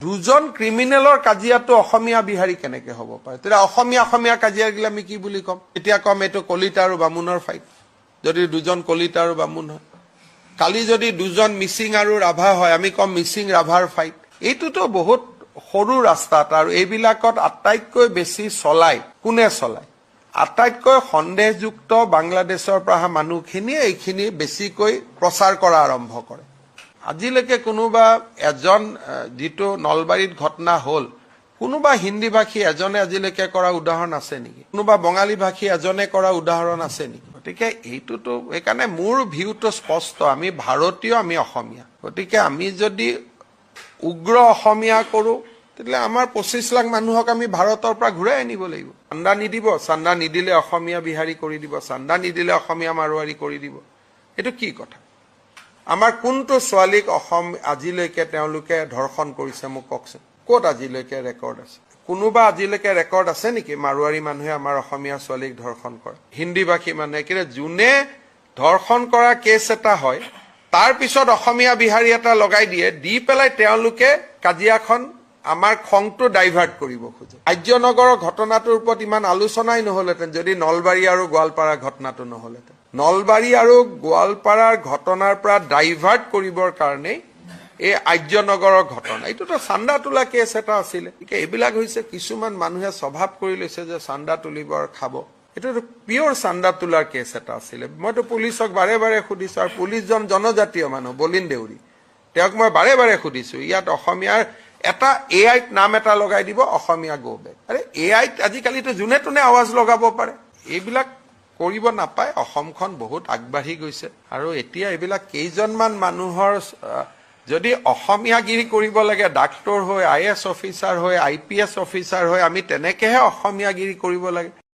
দুজন ক্ৰিমিনেলৰ কাজিয়াটো অসমীয়া বিহাৰী কেনেকে হ'ব পাৰে তেতিয়া অসমীয়া কাজিয়া গিলা আমি কি বুলি কম এতিয়া কম এটো কলিতা আৰু বামুণৰ ফাইট যদি দুজন কলিতা আৰু বামুণ হয় কালি যদি দুজন মিচিং আৰু ৰাভা হয় আমি কম মিচিং ৰাভাৰ ফাইট এইটোতো বহুত সৰু ৰাস্তা আৰু এইবিলাকত আটাইতকৈ বেছি চলাই কোনে চলাই আটাইতকৈ সন্দেহযুক্ত বাংলাদেশৰ পৰা মানুহখিনি এইখিনি বেছিকৈ প্ৰচাৰ কৰা আৰম্ভ কৰে আজিলৈকে কোনোবা এজন যেটো নলবাৰীত ঘটনা হল কোনোবা হিন্দী ভাষী এজনে আজিলৈকে কৰা উদাহৰণ আছে নেকি কোনোবা বঙালী ভাষী এজনে কৰা উদাহৰণ আছে নেকি গতিকে এইটোতো একানে মোৰ ভিউটো স্পষ্ট আমি ভাৰতীয় আমি অসমীয়া গতিকে আমি যদি উগ্ৰ অসমীয়া কৰো তেলে আমাৰ 25 লাখ মানুহক আমি ভাৰতৰ পৰা ঘূৰাই আনিব লাগিব চান্দা নিদিলে অসমীয়া বিহাৰী কৰি দিব চান্দা নিদিলে অসমীয়া মাৰোৱাৰী কৰি দিব এটো কি কথা আমাৰ কোনটো ছোৱালীক অসম আজিলৈকে তেওঁলোকে ধৰ্ষণ কৰিছে মোক কওকচোন ক'ত আজিলৈকে ৰেকৰ্ড আছে কোনোবা আজিলৈকে ৰেকৰ্ড আছে নেকি মাৰোৱাৰী মানুহে আমাৰ অসমীয়া ছোৱালীক ধৰ্ষণ কৰে হিন্দী ভাষী মানুহে কিৰে জুনে ধৰ্ষণ কৰা কেছ এটা হয় তাৰ পিছত অসমীয়া বিহাৰী এটা লগাই দিয়ে দি পেলাই তেওঁলোকে কাজিয়াখন আমাৰ খংটো ডাইভাৰ্ট কৰিব খোজে আৰ্যনগৰৰ ঘটনাটোৰ ওপৰত ইমান আলোচনাই নহলহেতেন যদি নলবাৰী আৰু গোৱালপাৰা ঘটনাটো নহলহেতেন নলবাৰী আৰু গোৱালপাৰাৰ ঘটনাৰ পৰা ডাইভাৰ্ট কৰিবৰ কাৰণে এই আৰ্যনগৰৰ ঘটনা এইটোতো চান্দা তোলা কেছ এটা আছিল এইবিলাক হৈছে কিছুমান মানুহে স্বভাৱ কৰি লৈছে যে চান্দা তুলিবৰ খাব এটোতো পিওৰ চান্দা তোলাৰ কেছ এটা আছিল মইতো পুলিচক বাৰে বাৰে খুদিছো আৰু পুলিচজন জনজাতীয় মানুহ বলিন দেউৰী তেওঁক মই বাৰে বাৰে খুদিছো ইয়াত অসমীয়াৰ এটা এআই নাম এটা লগাই দিব অসমীয়া গোবে আৰে এআই আজিকালিতো জুনে তুনে আৱাজ লগাব পাৰে এইবিলাক কৰিব নাপায় অসমখন বহুত আগবাঢ়ি গৈছে আৰু এতিয়া এইবিলাক কেইজনমান মানুহৰ যদি অসমীয়াগিৰি কৰিব লাগে ডাক্তৰ হৈ আইএছ অফিচাৰ হৈ আইপিএছ অফিচাৰ হৈ আমি তেনেকেহে অসমীয়াগিৰি কৰিব লাগে